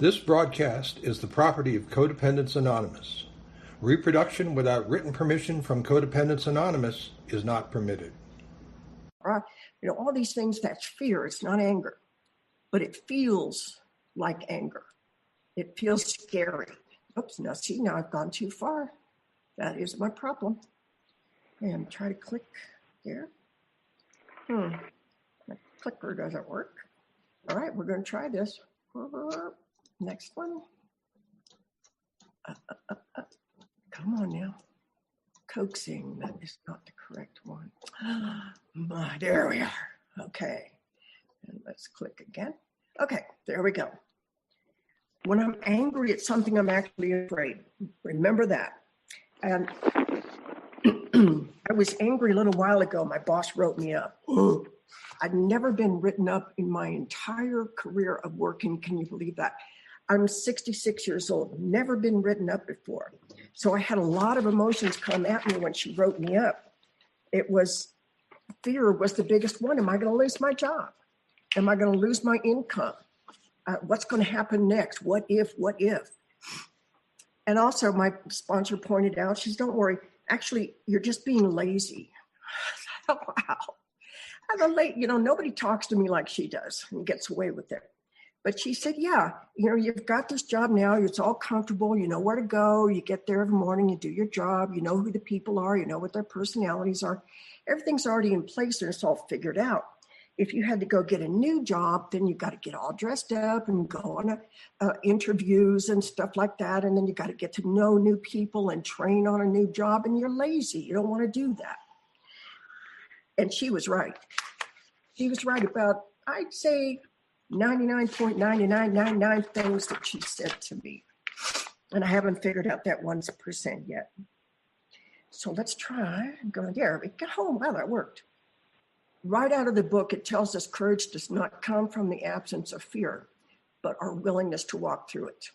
This broadcast is the property of Codependents Anonymous. Reproduction without written permission from Codependents Anonymous is not permitted. All these things, that's fear. It's not anger, but it feels like anger. It feels scary. Oops, now I've gone too far. That is my problem. And try to click there. My clicker doesn't work. All right, we're going to try this. Next one. Come on now. Coaxing, that is not the correct one. There we are. Okay. And let's click again. Okay, there we go. When I'm angry at something, I'm actually afraid. Remember that. And I was angry a little while ago. My boss wrote me up. I'd never been written up in my entire career of working. Can you believe that? I'm 66 years old, never been written up before. So I had a lot of emotions come at me when she wrote me up. Fear was the biggest one. Am I going to lose my job? Am I going to lose my income? What's going to happen next? What if? And also my sponsor pointed out, she said, don't worry, actually, you're just being lazy. Wow. Nobody talks to me like she does and gets away with it. But she said, yeah, you've got this job now. It's all comfortable. You know where to go. You get there every morning. You do your job. You know who the people are. You know what their personalities are. Everything's already in place and it's all figured out. If you had to go get a new job, then you got to get all dressed up and go on interviews and stuff like that. And then you got to get to know new people and train on a new job. And you're lazy. You don't want to do that. And she was right. She was right about, I'd say, 99.9999 things that she said to me. And I haven't figured out that 1% yet. So let's try going there. We get home. Wow, that worked. Right out of the book, it tells us courage does not come from the absence of fear, but our willingness to walk through it.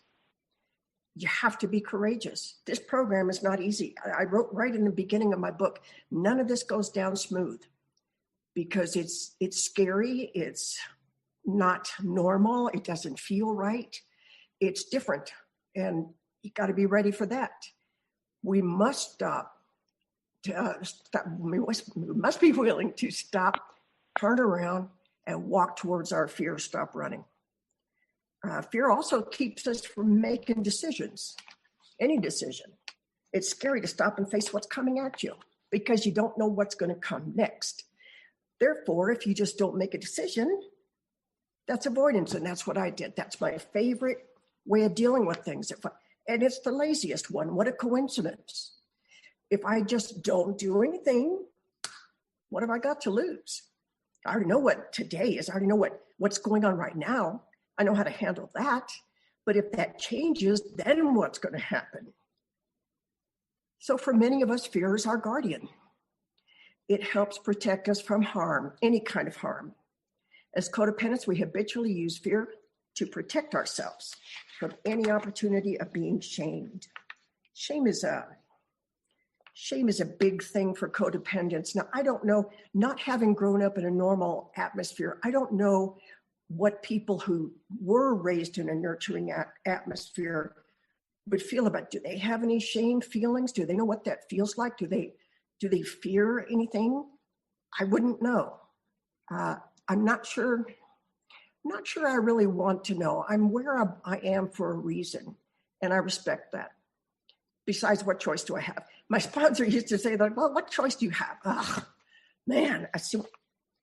You have to be courageous. This program is not easy. I wrote right in the beginning of my book, none of this goes down smooth because it's scary. It's not normal. It doesn't feel right. It's different. And you got to be ready for that. We must stop. We must be willing to stop, turn around, and walk towards our fear. Stop running. Fear also keeps us from making decisions, any decision. It's scary to stop and face what's coming at you because you don't know what's going to come next. Therefore, if you just don't make a decision, that's avoidance, and that's what I did. That's my favorite way of dealing with things. And it's the laziest one. What a coincidence. If I just don't do anything, what have I got to lose? I already know what today is. I already know what's going on right now. I know how to handle that. But if that changes, then what's going to happen? So for many of us, fear is our guardian. It helps protect us from harm, any kind of harm. As codependents, we habitually use fear to protect ourselves from any opportunity of being shamed. Shame is a big thing for codependents. Now, I don't know, not having grown up in a normal atmosphere, I don't know what people who were raised in a nurturing atmosphere would feel about. Do they have any shame feelings? Do they know what that feels like? Do they fear anything? I wouldn't know. I'm not sure I really want to know. I'm where I am for a reason, and I respect that. Besides, what choice do I have? My sponsor used to say, well, what choice do you have? Man,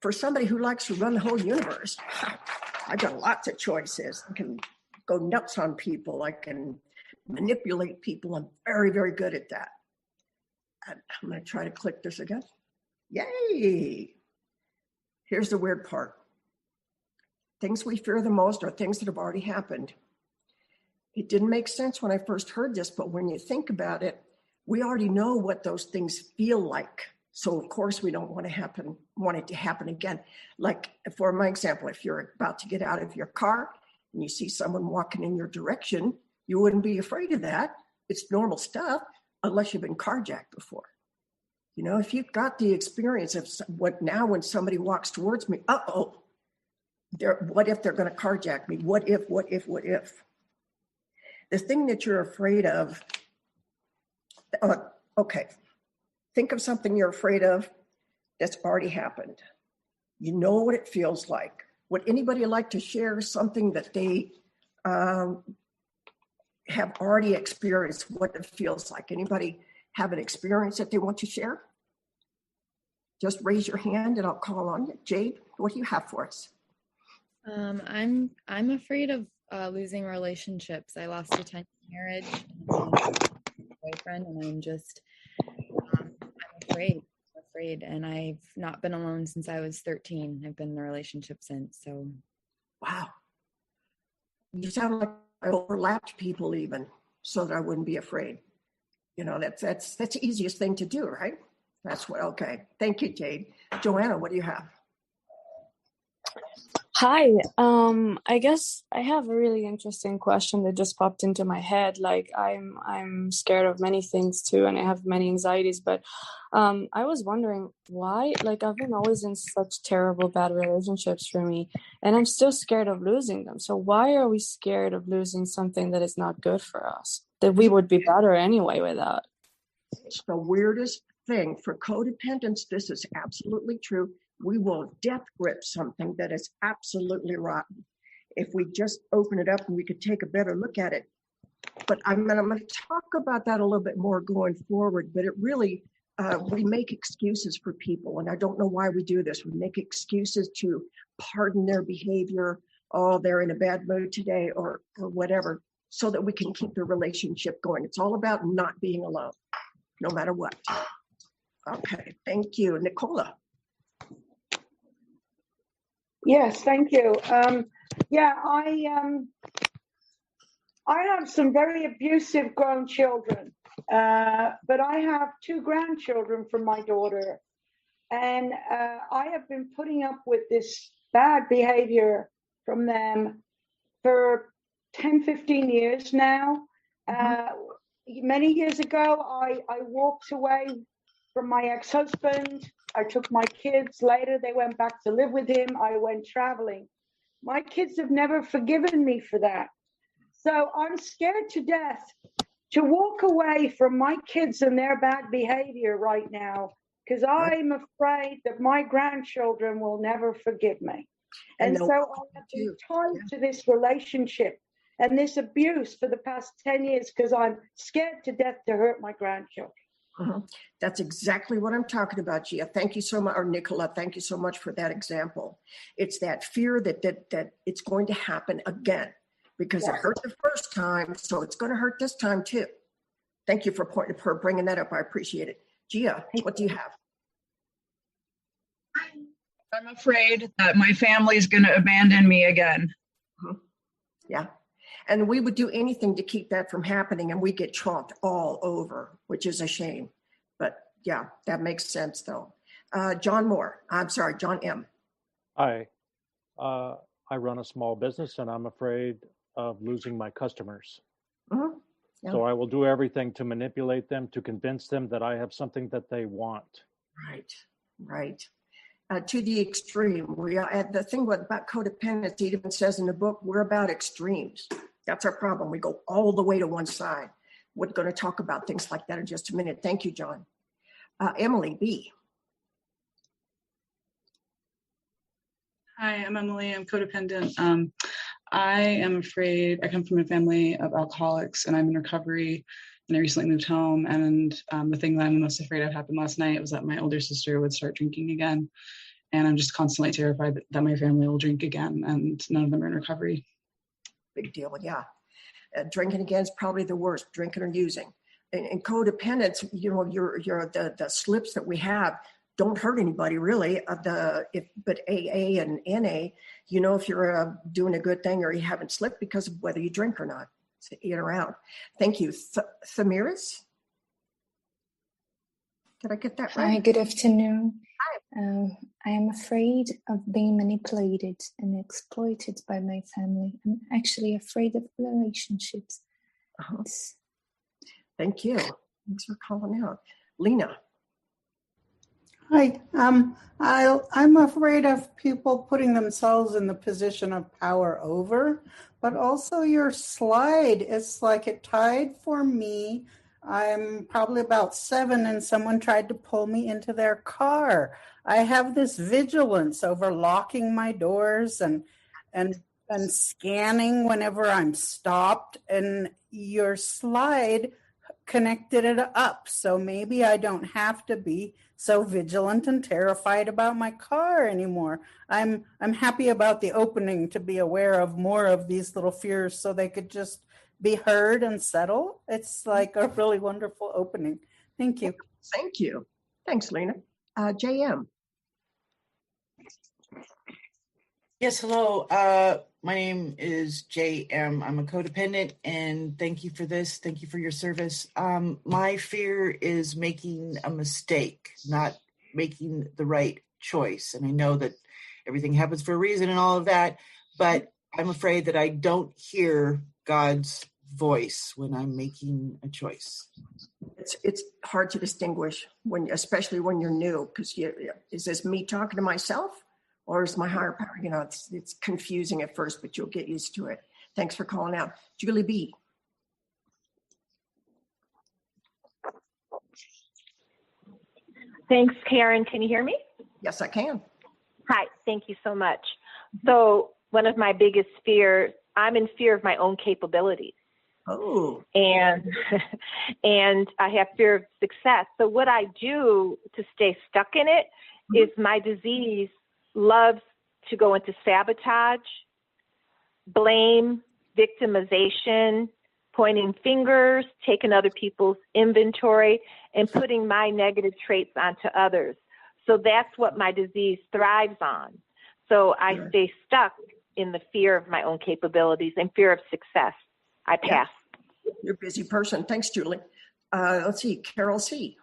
for somebody who likes to run the whole universe, I've got lots of choices. I can go nuts on people. I can manipulate people. I'm very, very good at that. And I'm going to try to click this again. Yay! Here's the weird part. Things we fear the most are things that have already happened. It didn't make sense when I first heard this, but when you think about it, we already know what those things feel like. So of course we don't want it to happen again. Like for my example, if you're about to get out of your car and you see someone walking in your direction, you wouldn't be afraid of that. It's normal stuff unless you've been carjacked before. If you've got the experience of when somebody walks towards me, what if they're going to carjack me? What if? The thing that you're afraid of, okay, think of something you're afraid of that's already happened. You know what it feels like. Would anybody like to share something that they have already experienced, what it feels like? Anybody have an experience that they want to share? Just raise your hand and I'll call on you. Jade, what do you have for us? I'm afraid of losing relationships. I lost a 10-year marriage and a boyfriend, and I'm afraid, and I've not been alone since I was 13. I've been in a relationship since. So, wow, you sound like I overlapped people even, so that I wouldn't be afraid. You know, that's the easiest thing to do, right? That's what. Okay, thank you, Jade. Joanna, what do you have? Hi, I guess I have a really interesting question that just popped into my head. Like I'm scared of many things too, and I have many anxieties, but I was wondering why, like I've been always in such terrible, bad relationships for me, and I'm still scared of losing them. So why are we scared of losing something that is not good for us, that we would be better anyway without? It's the weirdest thing. For codependents, this is absolutely true. We will death grip something that is absolutely rotten. If we just open it up and we could take a better look at it. But I'm going to talk about that a little bit more going forward, but it really, we make excuses for people, and I don't know why we do this. We make excuses to pardon their behavior. Oh, they're in a bad mood today or whatever, so that we can keep the relationship going. It's all about not being alone, no matter what. Okay, thank you. Nicola. Yes, thank you. I have some very abusive grown children, but I have 2 grandchildren from my daughter, and I have been putting up with this bad behavior from them for 10, 15 years now. Many years ago, I walked away from my ex-husband. I took my kids. Later, they went back to live with him. I went traveling. My kids have never forgiven me for that. So I'm scared to death to walk away from my kids and their bad behavior right now, because I'm afraid that my grandchildren will never forgive me. And so I have been tied to this relationship and this abuse for the past 10 years because I'm scared to death to hurt my grandchildren. That's exactly what I'm talking about, Gia. Thank you so much, or Nicola, thank you so much for that example. It's that fear that it's going to happen again because it hurt the first time, so it's going to hurt this time too. Thank you for bringing that up. I appreciate it. Gia, what do you have? I'm afraid that my family is going to abandon me again. Yeah. And we would do anything to keep that from happening, and we get trumped all over, which is a shame. But yeah, that makes sense though. John M. Hi, I run a small business and I'm afraid of losing my customers. So I will do everything to manipulate them, to convince them that I have something that they want. Right. To the extreme. We are, the thing about codependence, it even says in the book, we're about extremes. That's our problem. We go all the way to one side. We're going to talk about things like that in just a minute. Thank you, John. Emily B. Hi, I'm Emily. I'm codependent. I am afraid. I come from a family of alcoholics, and I'm in recovery. And I recently moved home. And the thing that I'm most afraid of happened last night was that my older sister would start drinking again. And I'm just constantly terrified that my family will drink again, and none of them are in recovery. Big deal, yeah. Drinking again is probably the worst, drinking or using. In codependence, you know, the slips that we have don't hurt anybody really. But AA and NA, you know, if you're doing a good thing or you haven't slipped because of whether you drink or not. So in or out. Thank you. Thamiris? Did I get that right? Hi, good afternoon. I am afraid of being manipulated and exploited by my family. I'm actually afraid of relationships. Thank you. Thanks for calling out. Lena. Hi. I'm afraid of people putting themselves in the position of power over, but also your slide, it's like it tied for me. I'm probably about 7 and someone tried to pull me into their car. I have this vigilance over locking my doors and scanning whenever I'm stopped, and your slide connected it up. So maybe I don't have to be so vigilant and terrified about my car anymore. I'm happy about the opening to be aware of more of these little fears so they could just be heard and settle. It's like a really wonderful opening. Thank you. Thank you. Thanks, Lena. JM. Yes, hello. My name is JM. I'm a codependent, and thank you for this. Thank you for your service. My fear is making a mistake, not making the right choice. And I know that everything happens for a reason and all of that, but I'm afraid that I don't hear God's voice when I'm making a choice. It's hard to distinguish especially when you're new, because is this me talking to myself? Or is my higher power? It's confusing at first, but you'll get used to it. Thanks for calling out. Julie B. Thanks, Karen. Can you hear me? Yes, I can. Hi, thank you so much. So one of my biggest fears, I'm in fear of my own capabilities. Oh. And I have fear of success. So what I do to stay stuck in it is my disease loves to go into sabotage, blame, victimization, pointing fingers, taking other people's inventory, and putting my negative traits onto others. So that's what my disease thrives on. So I stay stuck in the fear of my own capabilities and fear of success. I pass. You're a busy person. Thanks, Julie. Let's see, Carol C.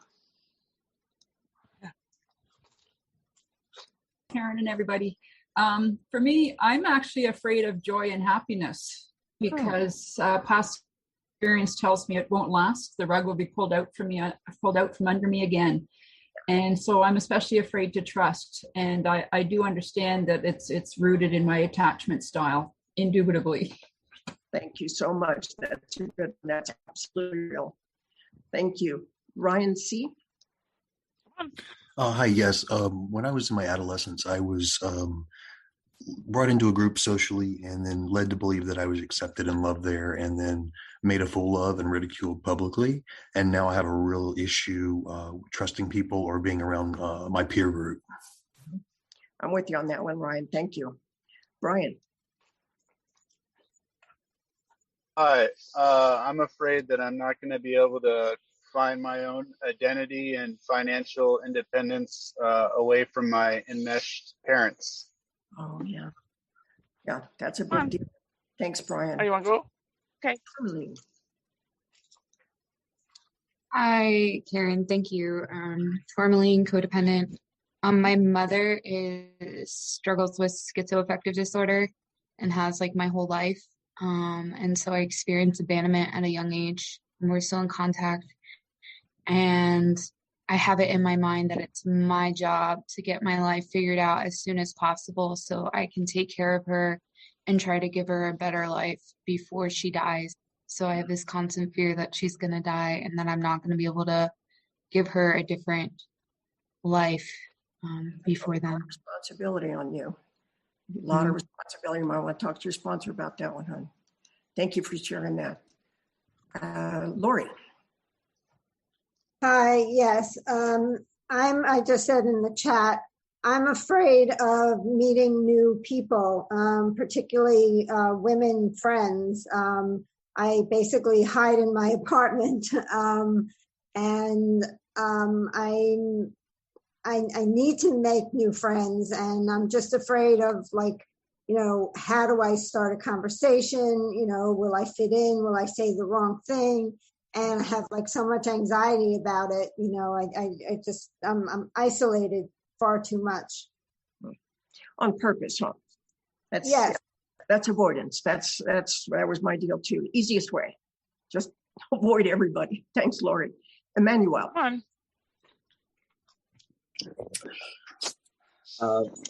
Karen and everybody. For me, I'm actually afraid of joy and happiness because past experience tells me it won't last. The rug will be pulled out from under me again. And so I'm especially afraid to trust. And I do understand that it's rooted in my attachment style, indubitably. Thank you so much. That's absolutely real. Thank you. Ryan C. Hi, yes. When I was in my adolescence, I was brought into a group socially and then led to believe that I was accepted and loved there, and then made a fool of and ridiculed publicly. And now I have a real issue trusting people or being around my peer group. I'm with you on that one, Ryan. Thank you. Brian. Hi, I'm afraid that I'm not going to be able to find my own identity and financial independence away from my enmeshed parents. Oh, yeah. Yeah, that's a big deal. Thanks, Brian. Oh, you want to go? Okay. Hi, Karen. Thank you. Tourmaline, codependent. My mother struggles with schizoaffective disorder and has like my whole life. And so I experienced abandonment at a young age, and we're still in contact. And I have it in my mind that it's my job to get my life figured out as soon as possible so I can take care of her and try to give her a better life before she dies. So I have this constant fear that she's going to die and that I'm not going to be able to give her a different life before then. Responsibility on you. A lot of responsibility. You might want to talk to your sponsor about that one, hon. Thank you for sharing that. Lori. Hi, yes. I just said in the chat, I'm afraid of meeting new people, particularly women friends. I basically hide in my apartment, and I need to make new friends, and I'm just afraid of, like, how do I start a conversation? Will I fit in? Will I say the wrong thing? And I have like so much anxiety about it. I'm isolated far too much. On purpose, huh? Yes. That's avoidance. That was my deal too. Easiest way, just avoid everybody. Thanks, Lori. Emmanuel. Come on.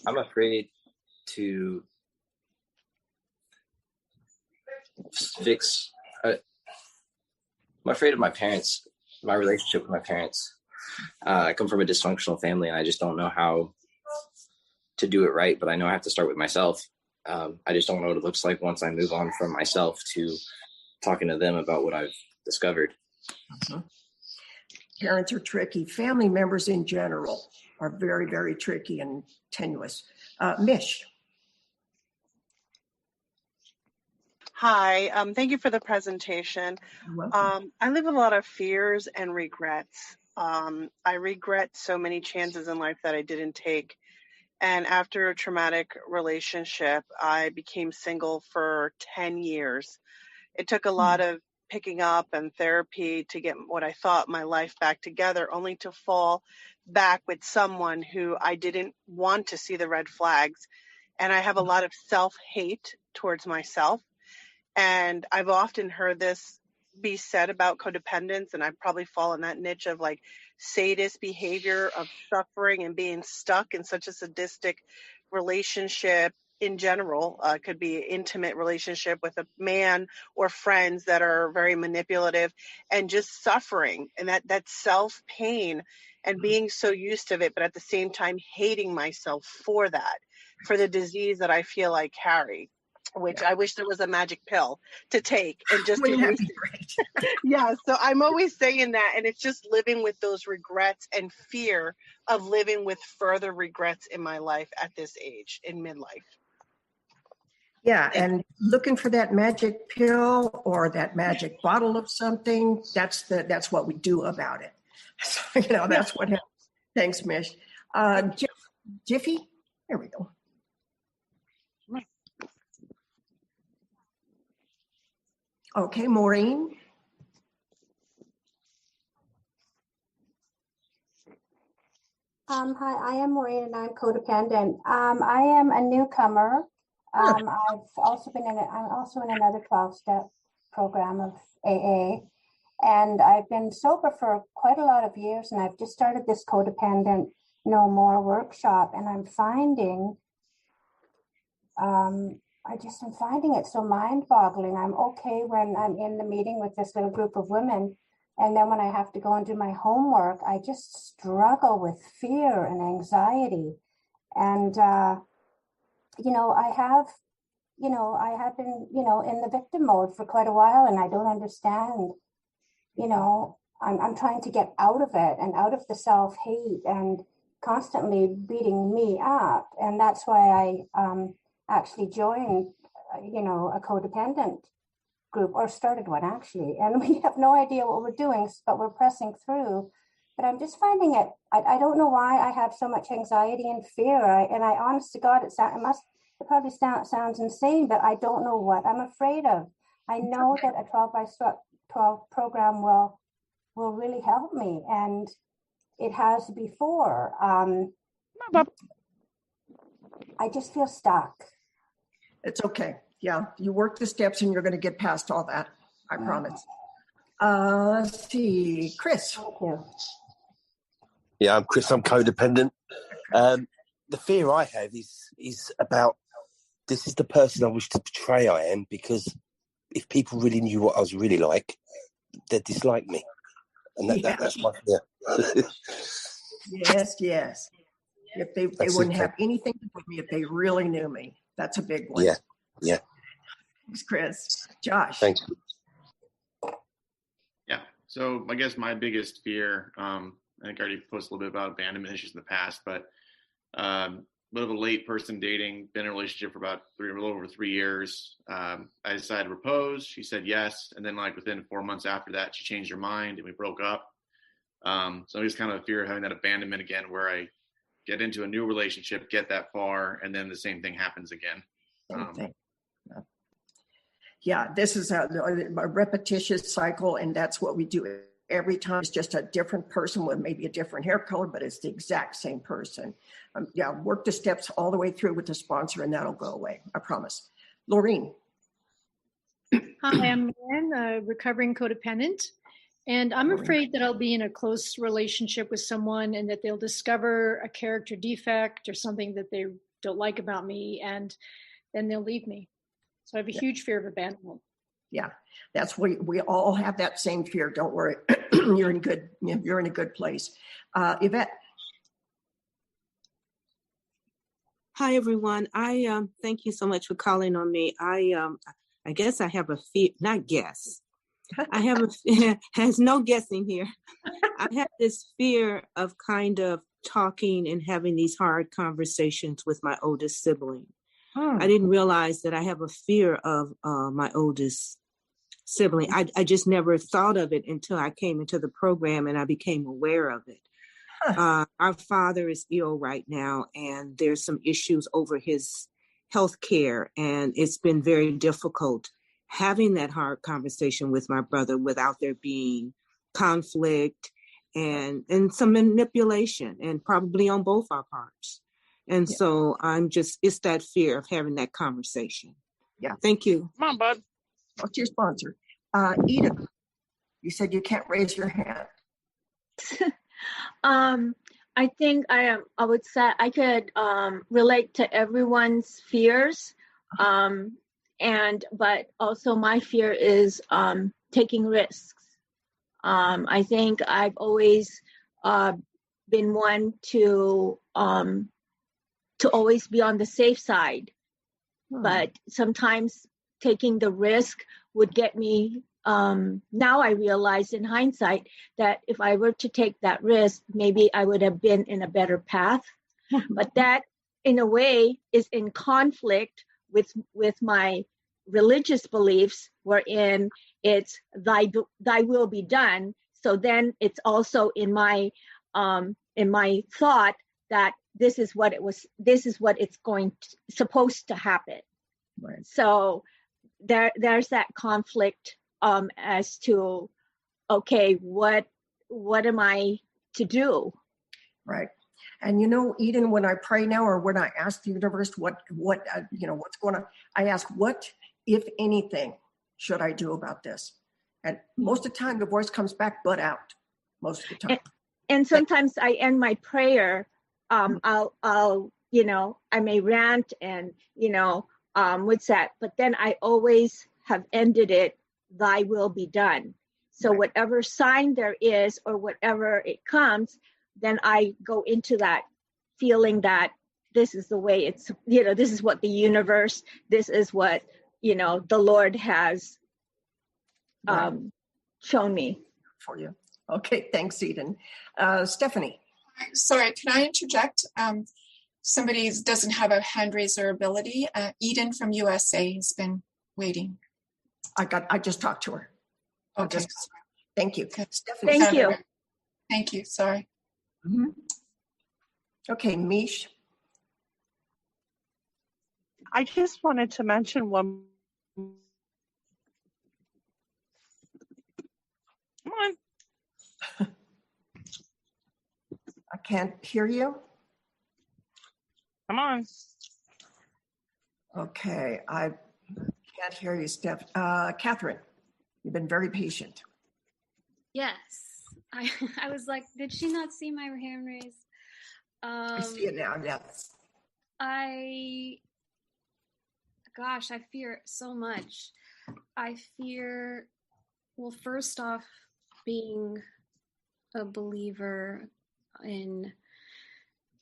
I'm afraid to fix. I'm afraid of my parents, my relationship with my parents. I come from a dysfunctional family, and I just don't know how to do it right. But I know I have to start with myself. I just don't know what it looks like once I move on from myself to talking to them about what I've discovered. Parents are tricky. Family members in general are very, very tricky and tenuous. Mish. Hi, thank you for the presentation. I live with a lot of fears and regrets. I regret so many chances in life that I didn't take. And after a traumatic relationship, I became single for 10 years. It took a lot of picking up and therapy to get what I thought my life back together, only to fall back with someone who I didn't want to see the red flags. And I have a lot of self-hate towards myself. And I've often heard this be said about codependence, and I probably fall in that niche of like sadist behavior of suffering and being stuck in such a sadistic relationship in general. Could be an intimate relationship with a man or friends that are very manipulative, and just suffering and that self-pain and being so used to it, but at the same time hating myself for that, for the disease that I feel I carry, which I wish there was a magic pill to take and just erase it. Yeah, so I'm always saying that, and it's just living with those regrets and fear of living with further regrets in my life at this age, in midlife. Yeah, and looking for that magic pill or that magic bottle of something, that's what we do about it. So, that's what happens. Thanks, Mish. Jiffy, there we go. Okay, Maureen. Hi, I am Maureen and I'm codependent. I am a newcomer. I'm also in another 12-step program of AA, and I've been sober for quite a lot of years, and I've just started this Codependent No More workshop, and I'm finding I'm finding it so mind-boggling. I'm okay when I'm in the meeting with this little group of women, and then when I have to go and do my homework, I just struggle with fear and anxiety. And I have been in the victim mode for quite a while, and I don't understand. I'm trying to get out of it and out of the self-hate and constantly beating me up, and that's why I actually joined, a codependent group, or started one actually, and we have no idea what we're doing, but we're pressing through. But I'm just finding it, I don't know why I have so much anxiety and fear, and I honest to God, it probably sounds insane, but I don't know what I'm afraid of. I know that a 12x12 program will really help me, and it has before. I just feel stuck. It's okay. Yeah, you work the steps and you're going to get past all that. I promise. Let's see, Chris. Thank you. Yeah, I'm Chris. I'm codependent. The fear I have is about, this is the person I wish to portray I am, because if people really knew what I was really like, they'd dislike me. And that's my fear. Yes. If they wouldn't have anything to do with me if they really knew me. That's a big one. Yeah. Thanks, Chris. Josh. Thanks. Yeah. So I guess my biggest fear, I think I already posted a little bit about abandonment issues in the past, but a bit of a late person dating, been in a relationship for about a little over 3 years. I decided to propose. She said yes. And then within 4 months after that, she changed her mind and we broke up. So it's kind of a fear of having that abandonment again, where I get into a new relationship, get that far, and then the same thing happens again. Yeah, this is a repetitious cycle, and that's what we do every time. It's just a different person with maybe a different hair color, but it's the exact same person. Work the steps all the way through with the sponsor, and that'll go away. I promise. Laureen. Hi, I'm Lauren, a recovering codependent. And I'm afraid that I'll be in a close relationship with someone and that they'll discover a character defect or something that they don't like about me, and then they'll leave me. So I have a huge fear of abandonment. Yeah, that's we all have that same fear. Don't worry, you're in a good place. Yvette. Hi everyone. I thank you so much for calling on me. I guess I have a fear. Not guess. I have has no guessing here. I have this fear of kind of talking and having these hard conversations with my oldest sibling. I didn't realize that I have a fear of my oldest sibling. I just never thought of it until I came into the program and I became aware of it. Our father is ill right now, and there's some issues over his health care, and it's been very difficult having that hard conversation with my brother without there being conflict and some manipulation, and probably on both our parts. And so it's that fear of having that conversation. Yeah. Thank you. Come on, bud. What's your sponsor? Edith, you said you can't raise your hand. I think I would say I could relate to everyone's fears. But also my fear is taking risks. I think I've always been one to always be on the safe side, but sometimes taking the risk would get me. Now I realize in hindsight that if I were to take that risk, maybe I would have been in a better path. But that, in a way, is in conflict with my religious beliefs, wherein it's thy will be done. So then it's also in my thought that this is what it's supposed to happen. Right. So there's that conflict as to, okay, what am I to do? Right. And Eden, when I pray now, or when I ask the universe what's going on, I ask, what, if anything, should I do about this? And most of the time the voice comes back, but out most of the time. And sometimes I end my prayer. I'll I may rant and, what's that? But then I always have ended it, thy will be done. So whatever sign there is or whatever it comes, then I go into that feeling that this is the way it's, this is what the universe, this is what, the Lord has shown me. For you. Okay, thanks, Eden. Stephanie. Sorry, can I interject? Somebody doesn't have a hand raiser ability. Eden from USA has been waiting. I just talked to her. Okay. Thank you. Okay. Stephanie. Thank you. Thank you. Sorry. Mm-hmm. Okay, Mish. I just wanted to mention one. Come on. I can't hear you. Come on. Okay, I can't hear you, Steph. Catherine, you've been very patient. Yes. I was like, did she not see my hand raised? I see it now, yes. I fear so much. I fear, well, first off, being a believer in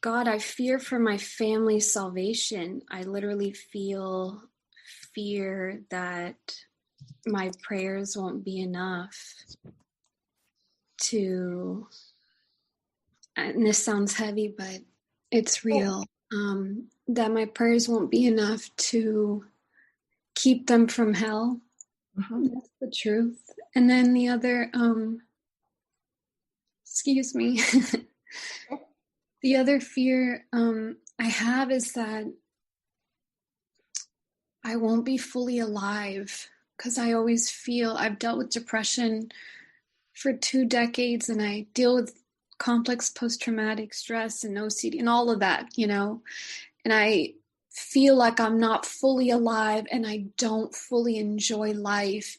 God. I fear for my family's salvation. I literally feel fear that my prayers won't be enough to, and this sounds heavy, but it's real, that my prayers won't be enough to keep them from hell. That's the truth. And then the other, excuse me, the other fear I have is that I won't be fully alive, because I always feel I've dealt with depression for 2 decades, and I deal with complex post-traumatic stress and OCD and all of that, and I feel like I'm not fully alive and I don't fully enjoy life.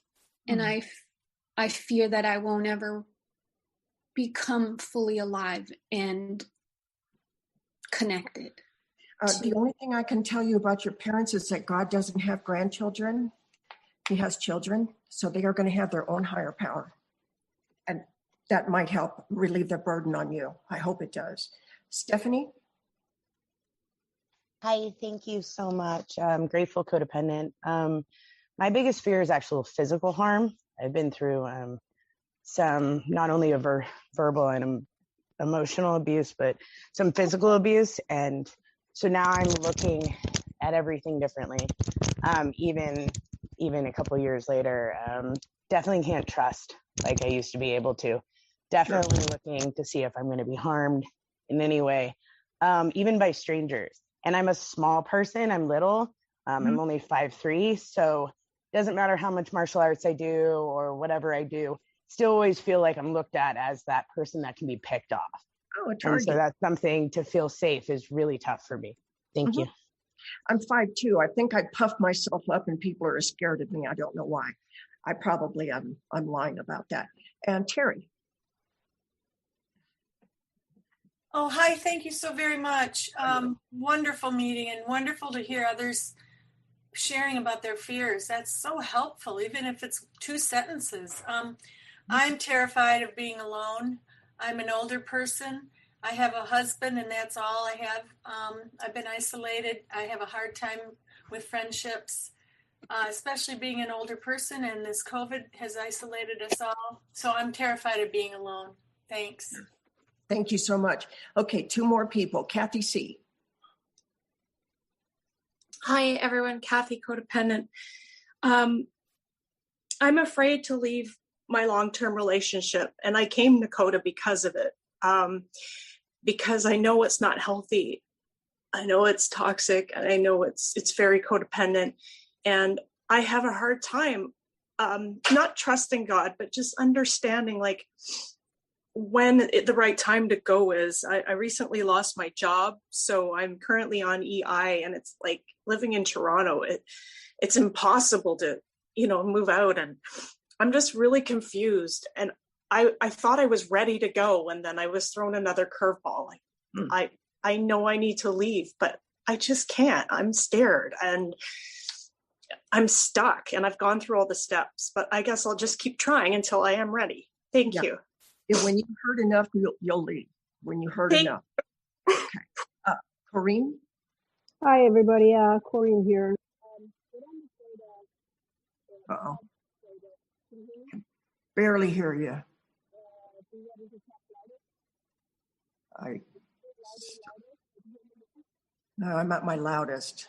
And I fear that I won't ever become fully alive and connected. The only thing I can tell you about your parents is that God doesn't have grandchildren. He has children, so they are going to have their own higher power. And that might help relieve the burden on you. I hope it does. Stephanie? Hi, thank you so much. I'm grateful codependent. My biggest fear is actual physical harm. I've been through some, not only verbal and emotional abuse, but some physical abuse. And so now I'm looking at everything differently. Even a couple years later, definitely can't trust like I used to be able to. Definitely looking to see if I'm going to be harmed in any way, even by strangers. And I'm a small person. I'm little. I'm only 5'3", so it doesn't matter how much martial arts I do or whatever I do. Still always feel like I'm looked at as that person that can be picked off. Oh, a and target. so that's something to feel safe is really tough for me. Thank you. I'm 5'2". I think I puffed myself up and people are scared of me. I don't know why. I probably I'm lying about that. And Terry. Oh, hi. Thank you so very much. Wonderful meeting and wonderful to hear others sharing about their fears. That's so helpful, even if it's 2 sentences. I'm terrified of being alone. I'm an older person. I have a husband and that's all I have. I've been isolated. I have a hard time with friendships, especially being an older person, and this COVID has isolated us all. So I'm terrified of being alone. Thanks. Thank you so much. Okay, 2 more people. Kathy C. Hi, everyone. Kathy, codependent. I'm afraid to leave my long-term relationship, and I came to CoDA because of it. Because I know it's not healthy. I know it's toxic, and I know it's very codependent. And I have a hard time not trusting God, but just understanding like when the right time to go is. I recently lost my job, so I'm currently on EI, and it's like living in Toronto. It's impossible to, move out, and I'm just really confused. And I thought I was ready to go, and then I was thrown another curveball. Like I know I need to leave, but I just can't. I'm scared and I'm stuck, and I've gone through all the steps, but I guess I'll just keep trying until I am ready. Thank you. Yeah, when you've heard enough, you'll leave. When you heard enough. Okay. Corrine? Hi, everybody. Corrine here. Uh-oh. Barely hear you. No, I'm at my loudest.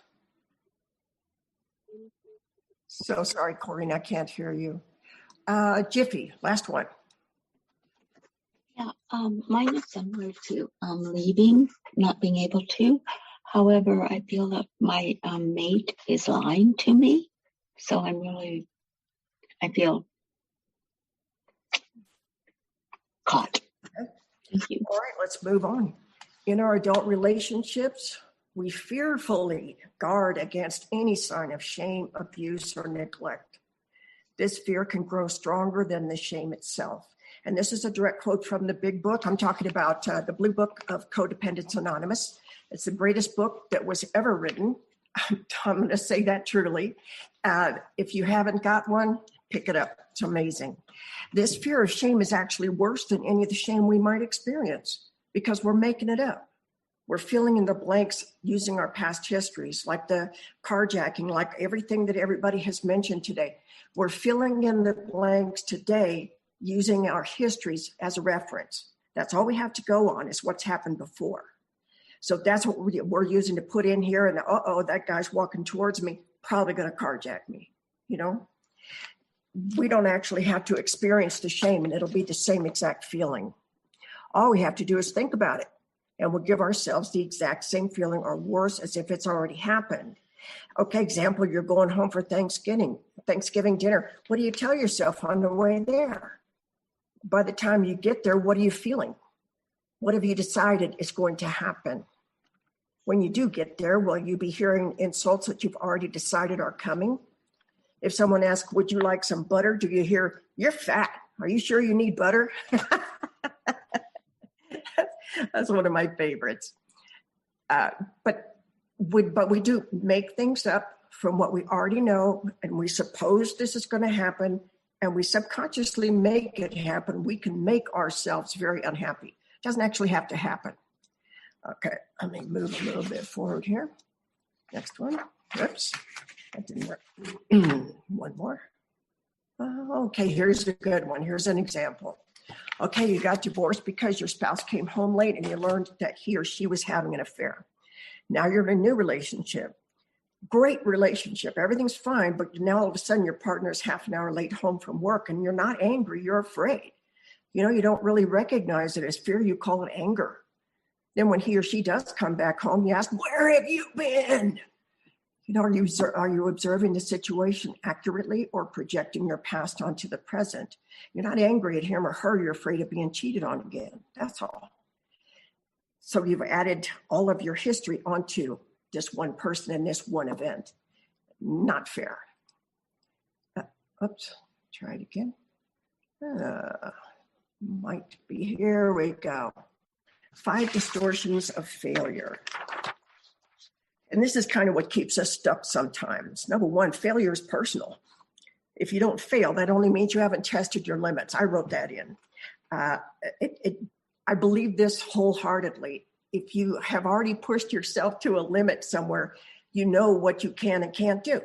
So sorry, Corrine, I can't hear you. Jiffy, last one. Yeah, mine is similar to leaving, not being able to. However, I feel that my mate is lying to me. So I feel caught. Thank you. All right, let's move on. In our adult relationships, we fearfully guard against any sign of shame, abuse, or neglect. This fear can grow stronger than the shame itself. And this is a direct quote from the big book. I'm talking about the Blue Book of Codependence Anonymous. It's the greatest book that was ever written. I'm going to say that truly. If you haven't got one, pick it up. It's amazing. This fear of shame is actually worse than any of the shame we might experience because we're making it up. We're filling in the blanks using our past histories, like the carjacking, like everything that everybody has mentioned today. We're filling in the blanks today using our histories as a reference. That's all we have to go on is what's happened before. So that's what we're using to put in here. And that guy's walking towards me, probably going to carjack me. We don't actually have to experience the shame, and it'll be the same exact feeling. All we have to do is think about it, and we'll give ourselves the exact same feeling or worse as if it's already happened. Okay, example, you're going home for Thanksgiving dinner. What do you tell yourself on the way there? By the time you get there, what are you feeling? What have you decided is going to happen? When you do get there, will you be hearing insults that you've already decided are coming? If someone asks, would you like some butter? Do you hear, you're fat. Are you sure you need butter? That's one of my favorites. But we do make things up from what we already know, and we suppose this is going to happen, and we subconsciously make it happen. We can make ourselves very unhappy. It doesn't actually have to happen. Okay, let me move a little bit forward here. Next one. Oops, that didn't work. One more. Okay, here's a good one. Here's an example. Okay, you got divorced because your spouse came home late and you learned that he or she was having an affair. Now you're in a new relationship. Great relationship. Everything's fine, but now all of a sudden your partner's half an hour late home from work and you're not angry, you're afraid. You know, you don't really recognize it as fear, you call it anger. Then when he or she does come back home, you ask, where have you been? You know, are you observing the situation accurately or projecting your past onto the present? You're not angry at him or her, you're afraid of being cheated on again. That's all. So you've added all of your history onto this one person and this one event. Not fair. Oops, try it again. Might be, here we go. 5 distortions of failure. And this is kind of what keeps us stuck sometimes. Number one, failure is personal. If you don't fail, that only means you haven't tested your limits. I wrote that in. I believe this wholeheartedly. If you have already pushed yourself to a limit somewhere, you know what you can and can't do.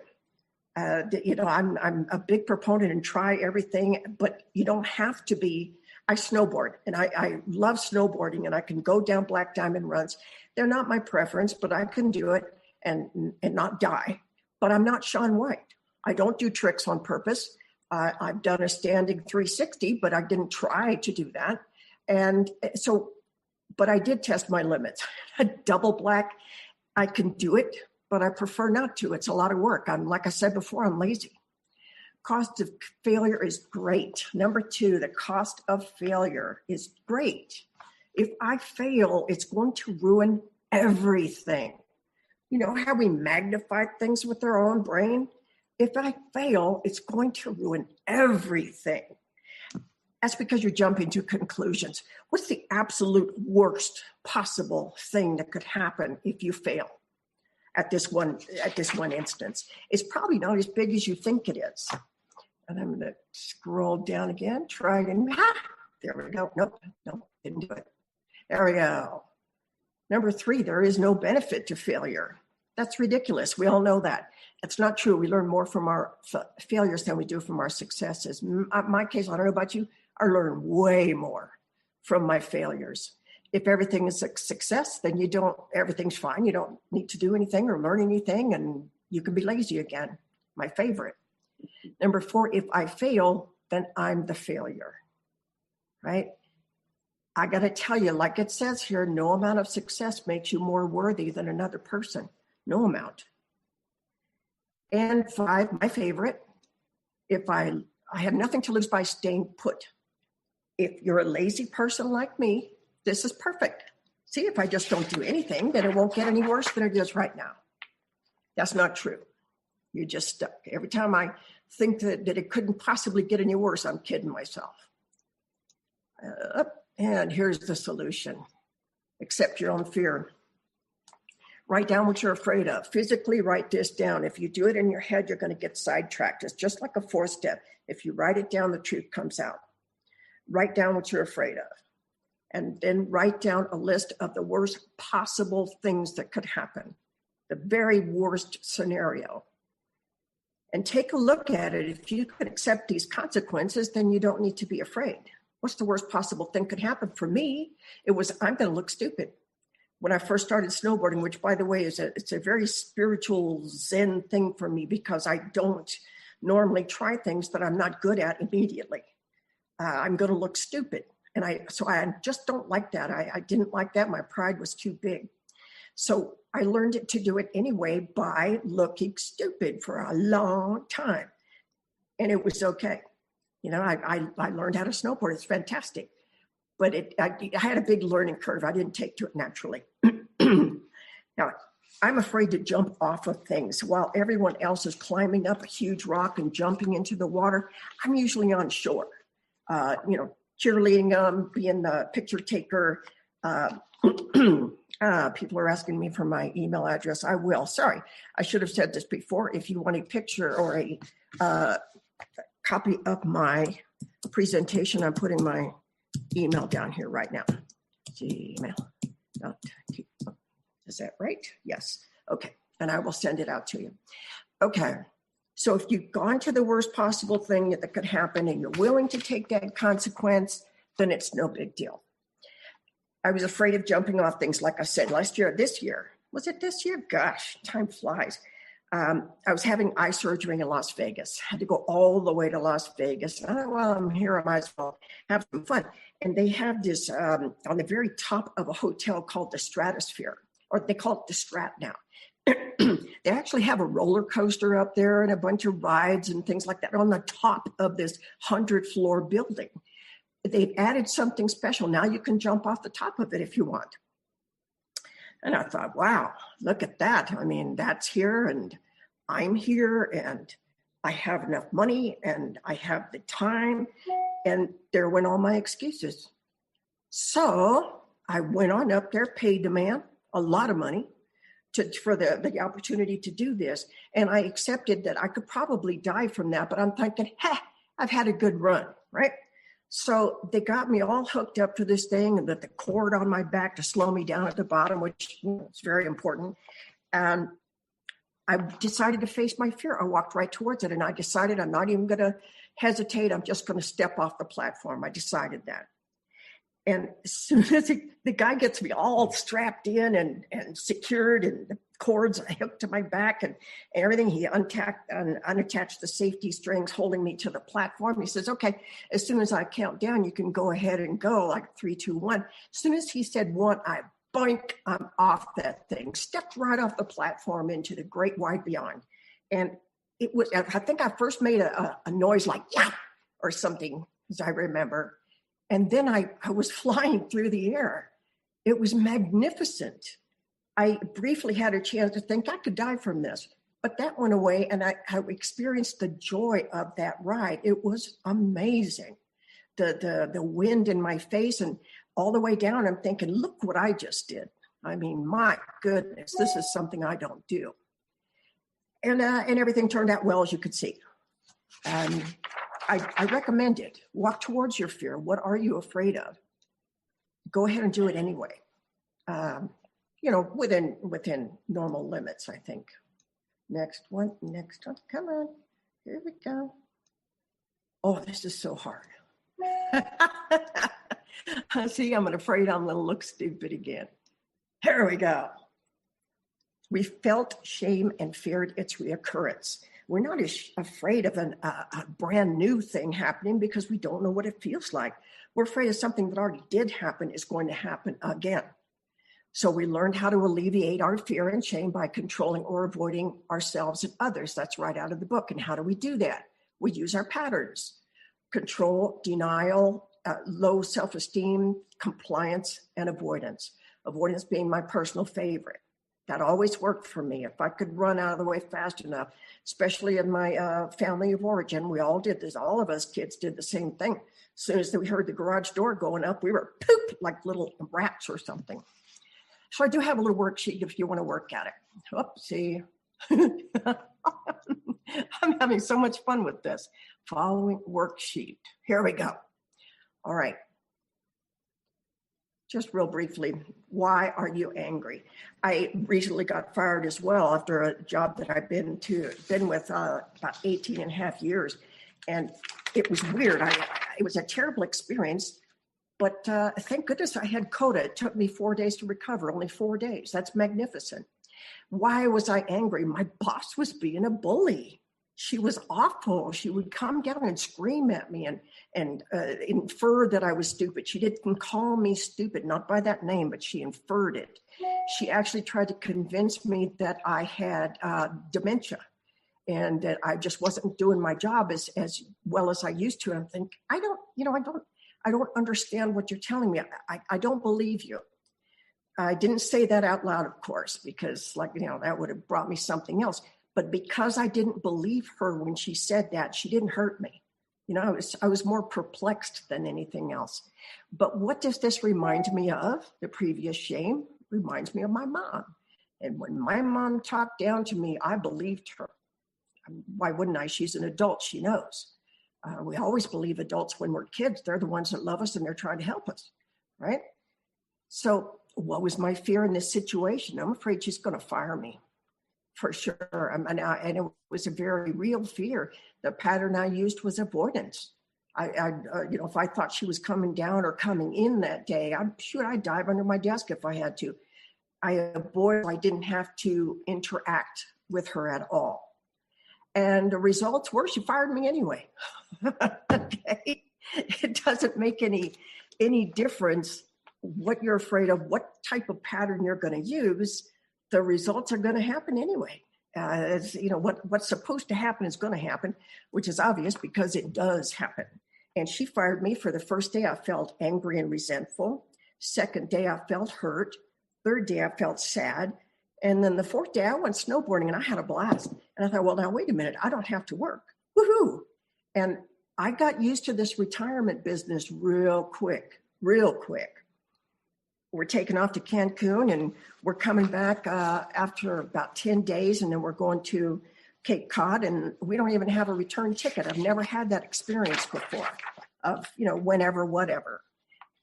You know, I'm a big proponent and try everything, but you don't have to be. I snowboard, and I love snowboarding, and I can go down black diamond runs. They're not my preference, but I can do it and not die. But I'm not Shaun White. I don't do tricks on purpose. I've done a standing 360, but I didn't try to do that. And so, but I did test my limits. A double black, I can do it, but I prefer not to. It's a lot of work. Like I said before, I'm lazy. Cost of failure is great. Number 2, the cost of failure is great. If I fail, it's going to ruin everything. You know how we magnify things with our own brain? If I fail, it's going to ruin everything. That's because you're jumping to conclusions. What's the absolute worst possible thing that could happen if you fail at this one instance? It's probably not as big as you think it is. And I'm going to scroll down again, try again. There we go. Nope, didn't do it. There we go. Number 3, there is no benefit to failure. That's ridiculous. We all know that. That's not true. We learn more from our failures than we do from our successes. In my case, I don't know about you, I learn way more from my failures. If everything is a success, then everything's fine. You don't need to do anything or learn anything, and you can be lazy again. My favorite. Number 4, if I fail, then I'm the failure, right? I got to tell you, like it says here, no amount of success makes you more worthy than another person. No amount. And 5, my favorite, if I have nothing to lose by staying put. If you're a lazy person like me, this is perfect. See, if I just don't do anything, then it won't get any worse than it is right now. That's not true. You're just stuck. Every time I think that it couldn't possibly get any worse, I'm kidding myself. And here's the solution. Accept your own fear. Write down what you're afraid of. Physically write this down. If you do it in your head, you're going to get sidetracked. It's just like a 4-step. If you write it down, the truth comes out. Write down what you're afraid of. And then write down a list of the worst possible things that could happen. The very worst scenario. And take a look at it. If you could accept these consequences, then you don't need to be afraid. What's the worst possible thing could happen? For me, it was, I'm going to look stupid. When I first started snowboarding, which by the way, it's a very spiritual Zen thing for me because I don't normally try things that I'm not good at immediately. I'm going to look stupid. And so I just don't like that. I didn't like that. My pride was too big. So I learned to do it anyway by looking stupid for a long time. And it was okay. You know, I learned how to snowboard. It's fantastic. But I had a big learning curve. I didn't take to it naturally. Now, I'm afraid to jump off of things. While everyone else is climbing up a huge rock and jumping into the water, I'm usually on shore, cheerleading them, being the picture taker. People are asking me for my email address. I will. Sorry, I should have said this before. If you want a picture or a copy of my presentation, I'm putting my email down here right now. Gmail. Is that right? Yes. Okay. And I will send it out to you. Okay. So if you've gone to the worst possible thing that could happen and you're willing to take that consequence, then it's no big deal. I was afraid of jumping off things, like I said, was it this year? Gosh, time flies. I was having eye surgery in Las Vegas. Had to go all the way to Las Vegas. And I thought, well, I'm here, I might as well have some fun. And they have this on the very top of a hotel called the Stratosphere, or they call it the Strat now. They actually have a roller coaster up there and a bunch of rides and things like that on the top of this 100-floor building. They've added something special. Now you can jump off the top of it if you want. And I thought, wow, look at that. I mean, that's here and I'm here and I have enough money and I have the time. And there went all my excuses. So I went on up there, paid the man a lot of money for the opportunity to do this. And I accepted that I could probably die from that, but I'm thinking, I've had a good run, right? So they got me all hooked up to this thing and the cord on my back to slow me down at the bottom, which is very important. And I decided to face my fear. I walked right towards it and I decided I'm not even going to hesitate. I'm just going to step off the platform. I decided that. And as soon as the guy gets me all strapped in and secured and the cords hooked to my back and everything, he unattached the safety strings holding me to the platform. He says, okay, as soon as I count down, you can go ahead and go, like 3, 2, 1. As soon as he said 1, I'm off that thing, stepped right off the platform into the great wide beyond. And it was, I think I first made a noise like, yeah, or something, as I remember. And then I was flying through the air. It was magnificent. I briefly had a chance to think I could die from this, but that went away and I experienced the joy of that ride. It was amazing. The wind in my face and all the way down, I'm thinking, look what I just did. I mean, my goodness, this is something I don't do. And everything turned out well, as you could see. I recommend it. Walk towards your fear. What are you afraid of? Go ahead and do it anyway. Within normal limits, I think. Next one. Come on. Here we go. Oh, this is so hard. See, I'm afraid I'm going to look stupid again. Here we go. We felt shame and feared its reoccurrence. We're not afraid of a brand new thing happening because we don't know what it feels like. We're afraid of something that already did happen is going to happen again. So we learned how to alleviate our fear and shame by controlling or avoiding ourselves and others. That's right out of the book. And how do we do that? We use our patterns: control, denial, low self-esteem, compliance, and avoidance. Avoidance being my personal favorite. That always worked for me. If I could run out of the way fast enough, especially in my family of origin, we all did this. All of us kids did the same thing. As soon as we heard the garage door going up, we were poop like little rats or something. So I do have a little worksheet if you want to work at it. Oopsie. I'm having so much fun with this. Following worksheet. Here we go. All right. Just real briefly, why are you angry? I recently got fired as well after a job that I've been with about 18 and a half years. And it was weird. It was a terrible experience, but thank goodness I had CoDA. It took me 4 days to recover, only 4 days. That's magnificent. Why was I angry? My boss was being a bully. She was awful. She would come down and scream at me and infer that I was stupid. She didn't call me stupid, not by that name, but she inferred it. She actually tried to convince me that I had dementia and that I just wasn't doing my job as well as I used to. And I'm thinking, I don't understand what you're telling me. I don't believe you. I didn't say that out loud, of course, because that would have brought me something else. But because I didn't believe her when she said that, she didn't hurt me. I was more perplexed than anything else. But what does this remind me of? The previous shame reminds me of my mom. And when my mom talked down to me, I believed her. Why wouldn't I? She's an adult. She knows. We always believe adults when we're kids. They're the ones that love us and they're trying to help us, right? So what was my fear in this situation? I'm afraid she's going to fire me for sure. And it was a very real fear. The pattern I used was avoidance. If I thought she was coming down or coming in that day, I'd dive under my desk if I had to. I didn't have to interact with her at all. And the results were she fired me anyway. Okay. It doesn't make any difference what you're afraid of, what type of pattern you're going to use. The results are going to happen anyway. What's supposed to happen is going to happen, which is obvious because it does happen. And she fired me. For the first day, I felt angry and resentful. Second day, I felt hurt. Third day, I felt sad. And then the fourth day, I went snowboarding and I had a blast. And I thought, well, now wait a minute, I don't have to work. Woohoo! And I got used to this retirement business real quick. We're taking off to Cancun and we're coming back after about 10 days, and then we're going to Cape Cod, and we don't even have a return ticket. I've never had that experience before of, whenever, whatever.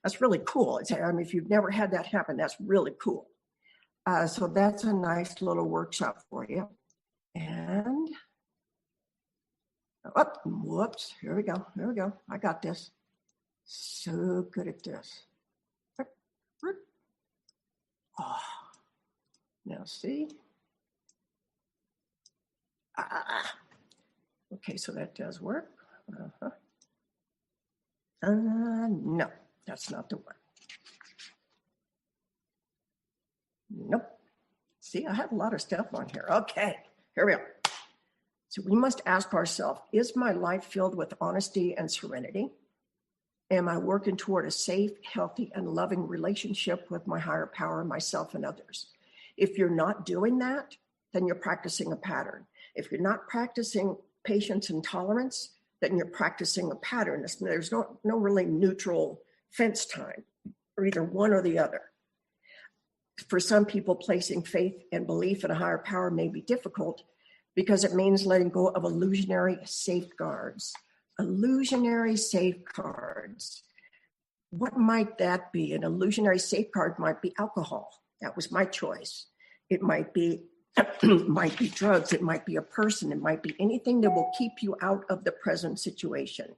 That's really cool. If you've never had that happen, that's really cool. So that's a nice little workshop for you. And, whoops, here we go. I got this. So good at this. Oh, now see. Okay, so that does work. No, that's not the one. Nope. See, I have a lot of stuff on here. Okay, here we are. So we must ask ourselves, is my life filled with honesty and serenity? Am I working toward a safe, healthy, and loving relationship with my higher power, myself, and others? If you're not doing that, then you're practicing a pattern. If you're not practicing patience and tolerance, then you're practicing a pattern. There's no really neutral fence time, or either one or the other. For some people, placing faith and belief in a higher power may be difficult because it means letting go of illusionary safeguards. Illusionary safeguards. What might that be? An illusionary safeguard might be alcohol. That was my choice. It might be drugs. It might be a person. It might be anything that will keep you out of the present situation.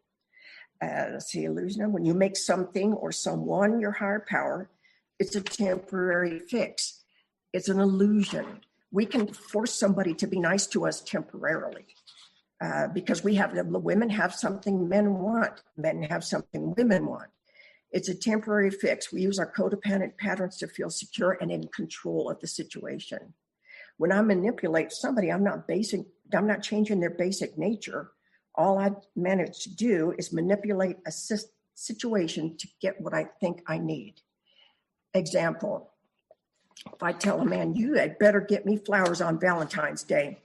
Let's see, illusion. When you make something or someone your higher power, it's a temporary fix. It's an illusion. We can force somebody to be nice to us temporarily. Because women have something men want. Men have something women want. It's a temporary fix. We use our codependent patterns to feel secure and in control of the situation. When I manipulate somebody, I'm not changing their basic nature. All I manage to do is manipulate a situation to get what I think I need. Example, if I tell a man, you had better get me flowers on Valentine's Day.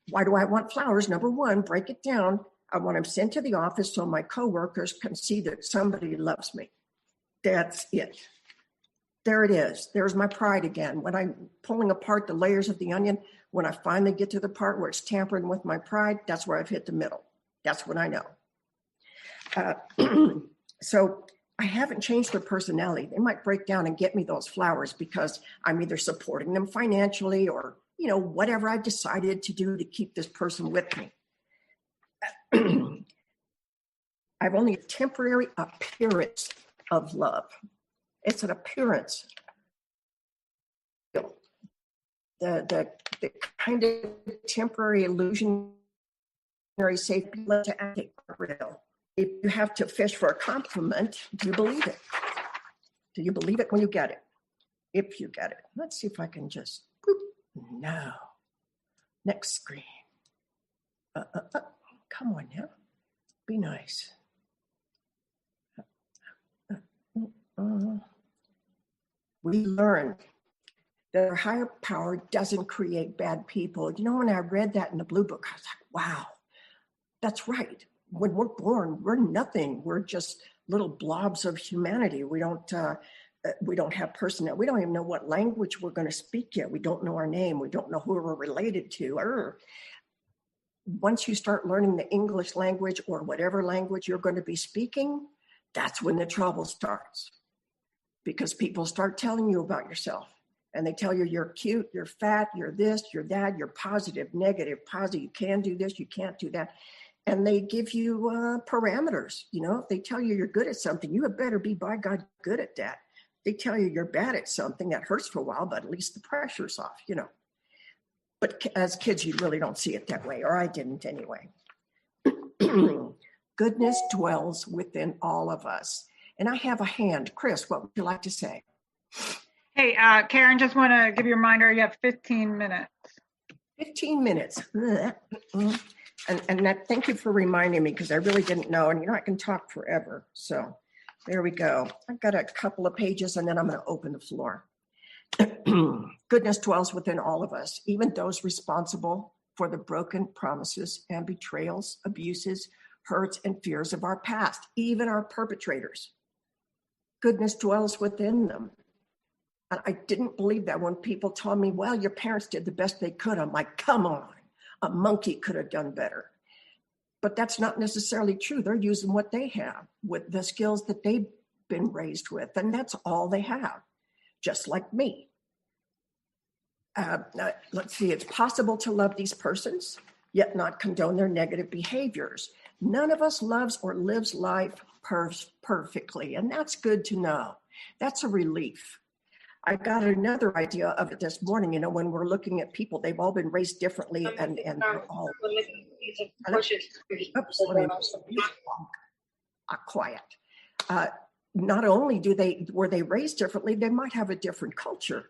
Why do I want flowers? Number one, break it down. I want them sent to the office so my coworkers can see that somebody loves me. That's it. There it is. There's my pride again. When I'm pulling apart the layers of the onion, when I finally get to the part where it's tampering with my pride, that's where I've hit the middle. That's when I know. So I haven't changed their personality. They might break down and get me those flowers because I'm either supporting them financially or whatever I decided to do to keep this person with me. I've only a temporary appearance of love. It's an appearance. The kind of temporary illusionary safety to act real. If you have to fish for a compliment, do you believe it? Do you believe it when you get it? If you get it. Let's see if I can just, no. Next screen. Come on now. Be nice. we learned that our higher power doesn't create bad people. You know, when I read that in the Blue Book, I was like, wow, that's right. When we're born, we're nothing. We're just little blobs of humanity. We don't have personality. We don't even know what language we're going to speak yet. We don't know our name. We don't know who we're related to. Once you start learning the English language or whatever language you're going to be speaking, that's when the trouble starts. Because people start telling you about yourself. And they tell you you're cute, you're fat, you're this, you're that, you're positive, negative, positive, you can do this, you can't do that. And they give you parameters. You know, if they tell you you're good at something, you had better be, by God, good at that. They tell you you're bad at something, that hurts for a while, but at least the pressure's off, you know. But as kids, you really don't see it that way, or I didn't anyway. Goodness dwells within all of us. And I have a hand. Chris, what would you like to say? Hey, Karen, just want to give you a reminder, you have 15 minutes. 15 minutes. And that, thank you for reminding me, because I really didn't know. And you know, I can talk forever. So there we go. I've got a couple of pages and then I'm going to open the floor. Goodness dwells within all of us, even those responsible for the broken promises and betrayals, abuses, hurts, and fears of our past, even our perpetrators. Goodness dwells within them. And I didn't believe that when people told me, well, your parents did the best they could. I'm like, come on, a monkey could have done better. But that's not necessarily true. They're using what they have with the skills that they've been raised with, and that's all they have, just like me. Let's see, it's possible to love these persons, yet not condone their negative behaviors. None of us loves or lives life perfectly, and that's good to know. That's a relief. I got another idea of it this morning. You know, when we're looking at people, they've all been raised differently, and they're all quiet. Not only were they raised differently, they might have a different culture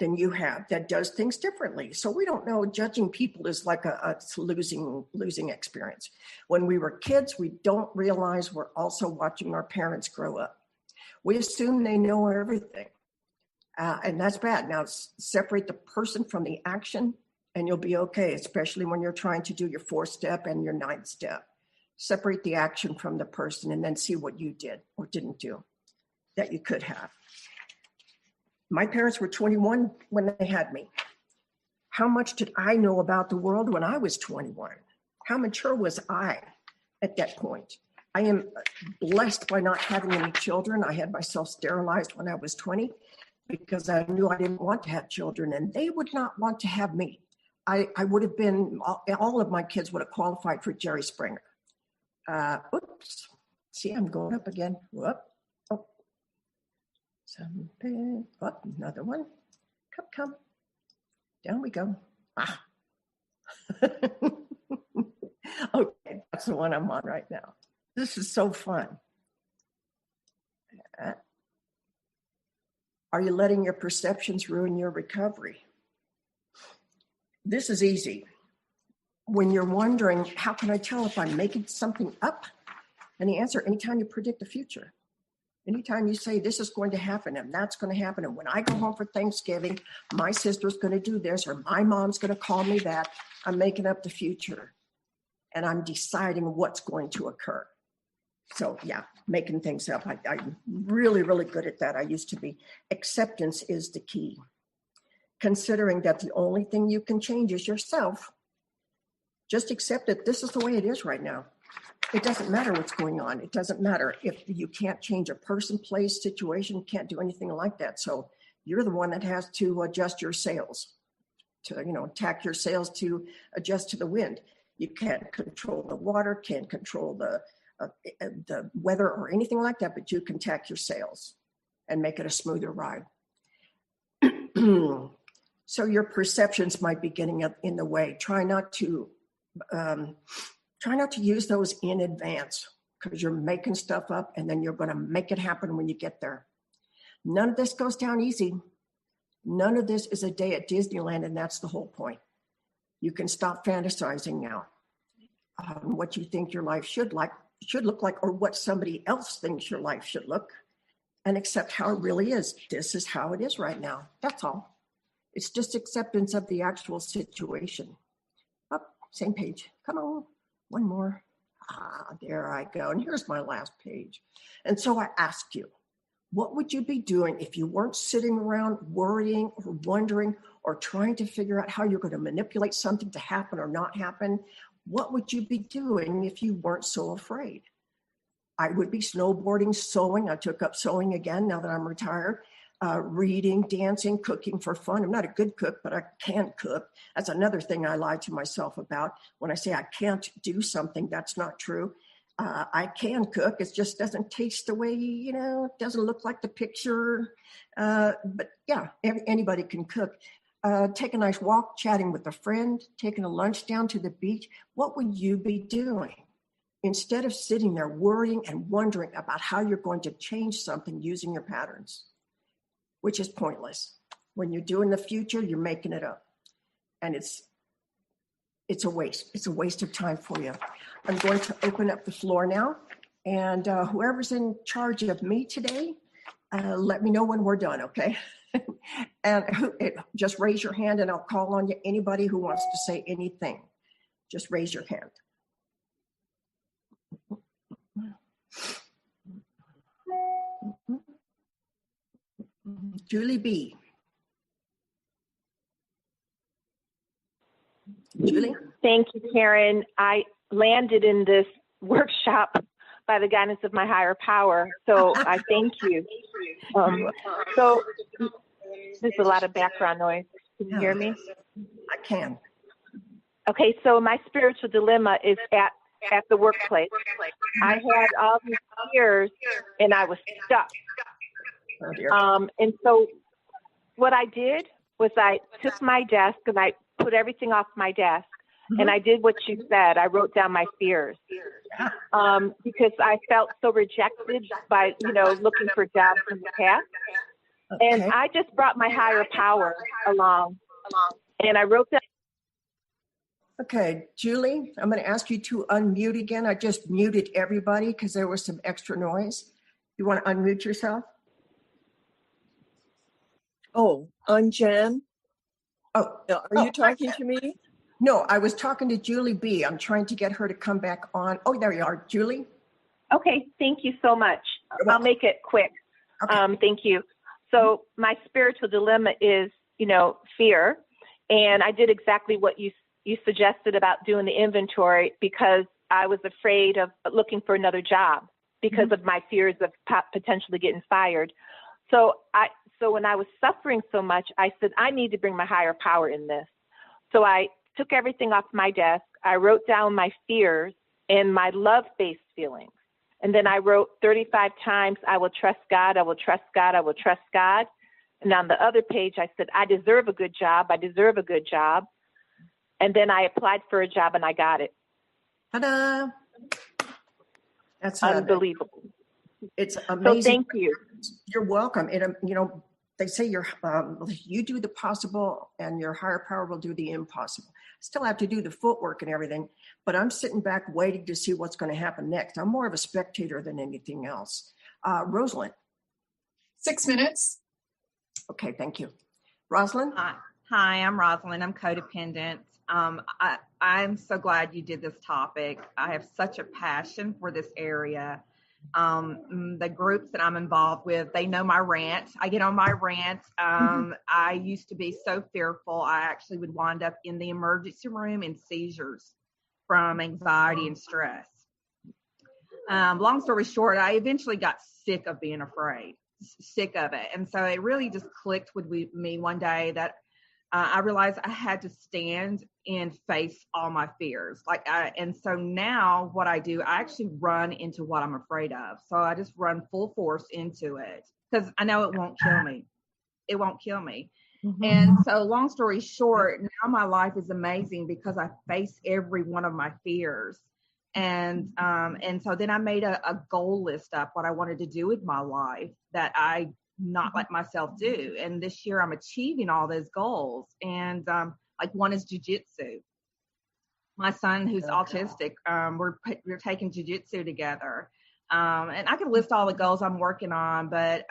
than you have that does things differently. So we don't know. Judging people is like a losing experience. When we were kids, we don't realize we're also watching our parents grow up. We assume they know everything. And that's bad. Now, separate the person from the action and you'll be okay, especially when you're trying to do your 4th step and your 9th step. Separate the action from the person and then see what you did or didn't do that you could have. My parents were 21 when they had me. How much did I know about the world when I was 21? How mature was I at that point? I am blessed by not having any children. I had myself sterilized when I was 20. Because I knew I didn't want to have children and they would not want to have me. I would have been, all of my kids would have qualified for Jerry Springer. Oops, see, I'm going up again. Whoop. Oh, something. Oh, another one. Come. Down we go. Ah. Okay, that's the one I'm on right now. This is so fun. Are you letting your perceptions ruin your recovery? This is easy. When you're wondering, how can I tell if I'm making something up? And the answer, anytime you predict the future. Anytime you say this is going to happen and that's going to happen, and when I go home for Thanksgiving, my sister's going to do this or my mom's going to call me that, I'm making up the future. And I'm deciding what's going to occur. So yeah, making things up. I'm really, really good at that. I used to be. Acceptance is the key. Considering that the only thing you can change is yourself. Just accept that this is the way it is right now. It doesn't matter what's going on. It doesn't matter if you can't change a person, place, situation, can't do anything like that. So you're the one that has to adjust your sails, to, tack your sails to adjust to the wind. You can't control the water, can't control the weather or anything like that, but you can tack your sails and make it a smoother ride. So your perceptions might be getting in the way. Try not to use those in advance, because you're making stuff up and then you're going to make it happen when you get there. None of this goes down easy. None of this is a day at Disneyland, and that's the whole point. You can stop fantasizing now on what you think your life should look like, or what somebody else thinks your life should look, and accept how it really is. This is how it is right now. That's all. It's just acceptance of the actual situation. Up, same page. Come on, one more. There I go. And here's my last page. And so I ask you, what would you be doing if you weren't sitting around worrying or wondering or trying to figure out how you're going to manipulate something to happen or not happen? What would you be doing if you weren't so afraid? I would be snowboarding, sewing. I took up sewing again now that I'm retired. Reading, dancing, cooking for fun. I'm not a good cook, but I can cook. That's another thing I lie to myself about. When I say I can't do something, that's not true. I can cook. It just doesn't taste the way, it doesn't look like the picture. But yeah, anybody can cook. Take a nice walk, chatting with a friend, taking a lunch down to the beach. What would you be doing? Instead of sitting there worrying and wondering about how you're going to change something using your patterns, which is pointless. When you do in the future, you're making it up. And it's a waste. It's a waste of time for you. I'm going to open up the floor now. And whoever's in charge of me today, let me know when we're done, okay? And just raise your hand and I'll call on you. Anybody who wants to say anything, just raise your hand. Julie B. Julie? Thank you, Karen. I landed in this workshop by the guidance of my higher power, so I thank you. So there's a lot of background noise. Can you hear me? I can. Okay, so my spiritual dilemma is at the workplace. I had all these fears and I was stuck. And so what I did was I took my desk and I put everything off my desk. And I did what you said. I wrote down my fears because I felt so rejected by, looking for jobs in the past. And I just brought my higher power along and I wrote down. Okay, Julie, I'm going to ask you to unmute again. I just muted everybody because there was some extra noise. You want to unmute yourself? Oh, Jan? Oh, are you talking to me? No, I was talking to Julie B. I'm trying to get her to come back on. Oh, there you are, Julie. Okay, thank you so much. I'll make it quick. Okay. Thank you. So my spiritual dilemma is, fear. And I did exactly what you suggested about doing the inventory because I was afraid of looking for another job because of my fears of potentially getting fired. So when I was suffering so much, I said, I need to bring my higher power in this. So I took everything off my desk. I wrote down my fears and my love-based feelings. And then I wrote 35 times, I will trust God, I will trust God, I will trust God. And on the other page, I said, I deserve a good job, I deserve a good job. And then I applied for a job and I got it. Ta-da! That's unbelievable. It's amazing. So thank you. You're welcome. And they say you do the possible and your higher power will do the impossible. Still have to do the footwork and everything, but I'm sitting back waiting to see what's going to happen next. I'm more of a spectator than anything else. Rosalind. 6 minutes. Okay, thank you. Rosalind? Hi, I'm Rosalind. I'm codependent. I'm so glad you did this topic. I have such a passion for this area. The groups that I'm involved with, they know my rant. I get on my rant. I used to be so fearful. I actually would wind up in the emergency room in seizures from anxiety and stress. Long story short, I eventually got sick of being afraid, sick of it. And so it really just clicked with me one day that I realized I had to stand and face all my fears. And so now what I do, I actually run into what I'm afraid of. So I just run full force into it because I know it won't kill me. It won't kill me. Mm-hmm. And so long story short, now my life is amazing because I face every one of my fears. And so then I made a goal list up what I wanted to do with my life that I not let myself do. And this year I'm achieving all those goals. And one is jujitsu. My son, who's autistic, we're taking jujitsu together. And I could list all the goals I'm working on, but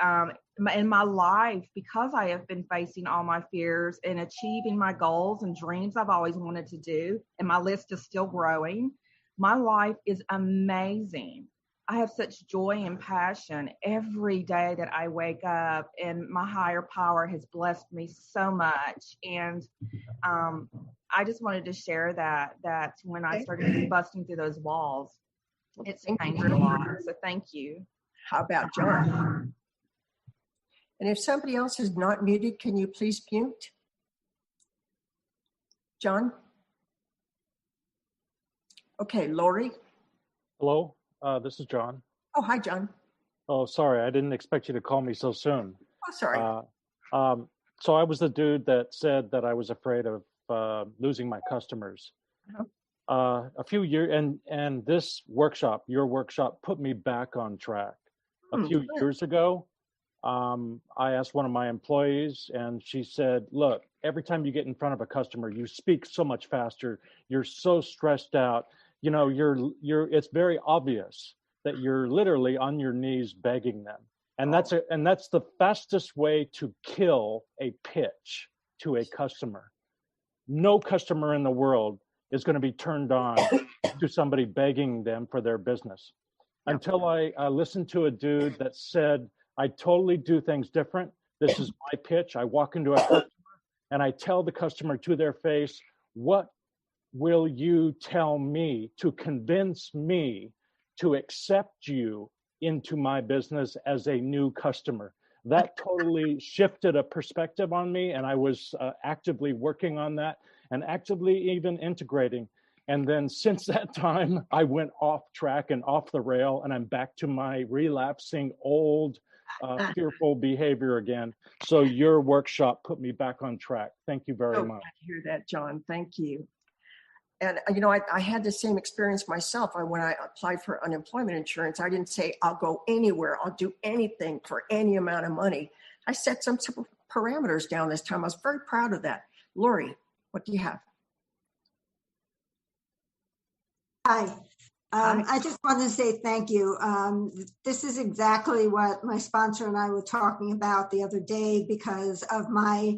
in my life, because I have been facing all my fears and achieving my goals and dreams I've always wanted to do, and my list is still growing, my life is amazing. I have such joy and passion every day that I wake up, and my higher power has blessed me so much. And I just wanted to share that when I started busting through those walls, it's changed a lot. So thank you. How about John? And if somebody else is not muted, can you please mute? John? Okay, Lori? Hello, this is John. Oh, hi, John. Oh, sorry, I didn't expect you to call me so soon. Oh, sorry. So I was the dude that said that I was afraid of losing my customers. A few years, and this workshop, your workshop, put me back on track. A few years ago, I asked one of my employees, and she said, look, every time you get in front of a customer, you speak so much faster. You're so stressed out. You know, it's very obvious that you're literally on your knees begging them. And that's the fastest way to kill a pitch to a customer. No customer in the world is going to be turned on to somebody begging them for their business. Until I listened to a dude that said, I totally do things different. This is my pitch. I walk into a customer and I tell the customer to their face, what will you tell me to convince me to accept you into my business as a new customer? That totally shifted a perspective on me, and I was actively working on that and actively even integrating. And then since that time, I went off track and off the rail, and I'm back to my relapsing old fearful behavior again. So your workshop put me back on track. Thank you very much. I hear that, John. Thank you. And, you know, I had the same experience myself. When I applied for unemployment insurance, I didn't say, I'll go anywhere. I'll do anything for any amount of money. I set some parameters down this time. I was very proud of that. Lori, what do you have? Hi. I just wanted to say thank you. This is exactly what my sponsor and I were talking about the other day because of my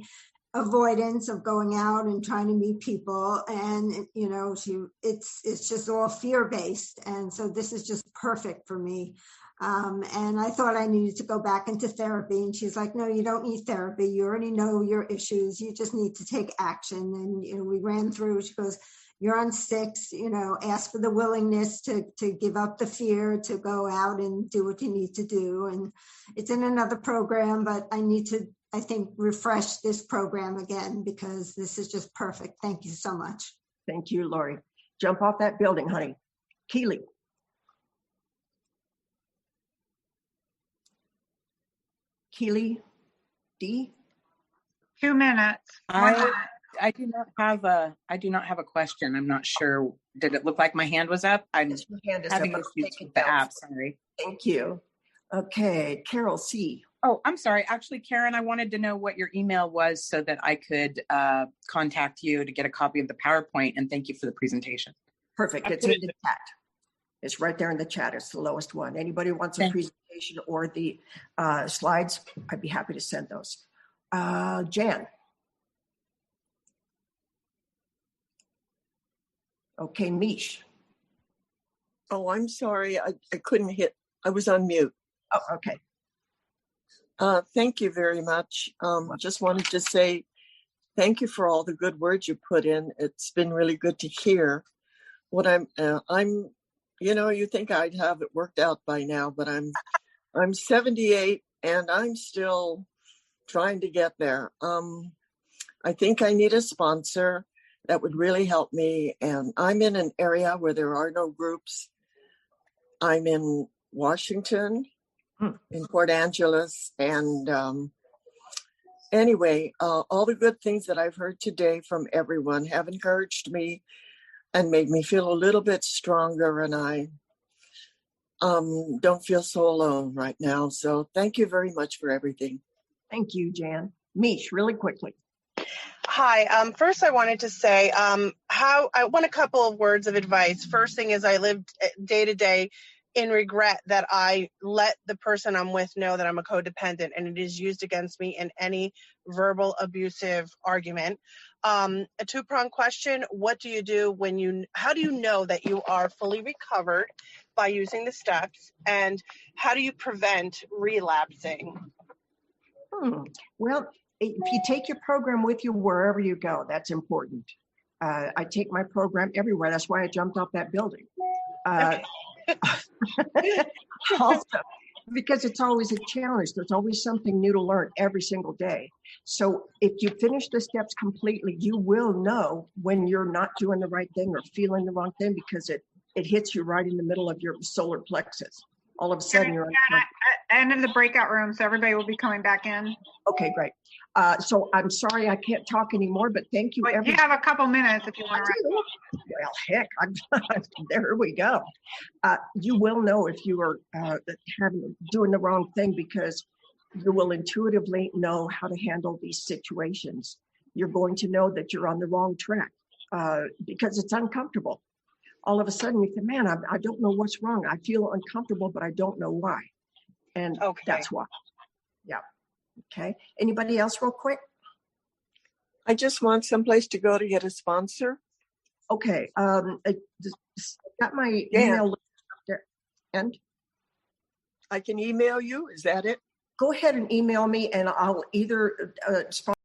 avoidance of going out and trying to meet people, and you know, it's just all fear-based, and so this is just perfect for me. And I thought I needed to go back into therapy, and she's like, no, you don't need therapy, you already know your issues, you just need to take action. And you know, we ran through, she goes, you're on 6, you know, ask for the willingness to give up the fear, to go out and do what you need to do. And it's in another program, but I need to, I think, refresh this program again because this is just perfect. Thank you so much. Thank you, Lori. Jump off that building, honey. Keely. Keely D. 2 minutes. I do not have a question. I'm not sure. Did it look like my hand was up? I'm having issues with the app. Sorry. Thank you. Okay, Carol C. Oh, I'm sorry. Actually, Karen, I wanted to know what your email was so that I could contact you to get a copy of the PowerPoint. And thank you for the presentation. Perfect. It's in the chat. It's right there in the chat. It's the lowest one. Anybody wants a presentation or the slides, I'd be happy to send those. Jan. Okay, Mish. Oh, I'm sorry. I couldn't hit. I was on mute. Oh, okay. Thank you very much. Just wanted to say thank you for all the good words you put in. It's been really good to hear. What I'm, you know, you think I'd have it worked out by now, but I'm 78 and I'm still trying to get there. I think I need a sponsor that would really help me. And I'm in an area where there are no groups. I'm in Washington, in Port Angeles. And anyway, all the good things that I've heard today from everyone have encouraged me and made me feel a little bit stronger. And I don't feel so alone right now. So thank you very much for everything. Thank you, Jan. Mish, really quickly. Hi. First, I wanted to say how I want a couple of words of advice. First thing is I lived day to day in regret that I let the person I'm with know that I'm a codependent, and it is used against me in any verbal abusive argument. A two-pronged question: what do you do how do you know that you are fully recovered by using the steps, and how do you prevent relapsing? Well, if you take your program with you wherever you go, that's important. I take my program everywhere. That's why I jumped off that building. Also, because it's always a challenge. There's always something new to learn every single day. So if you finish the steps completely, you will know when you're not doing the right thing or feeling the wrong thing, because it hits you right in the middle of your solar plexus. All of a sudden you're end of the breakout room, so everybody will be coming back in. Okay, great. So I'm sorry I can't talk anymore, but thank you. You have a couple minutes if you want to. Well, heck, there we go. You will know if you are doing the wrong thing, because you will intuitively know how to handle these situations. You're going to know that you're on the wrong track because it's uncomfortable. All of a sudden you think, man, I don't know what's wrong. I feel uncomfortable, but I don't know why. And that's why. Yeah. Okay. Anybody else real quick? I just want someplace to go to get a sponsor. Okay. I got my email there. And I can email you. Is that it? Go ahead and email me, and I'll either sponsor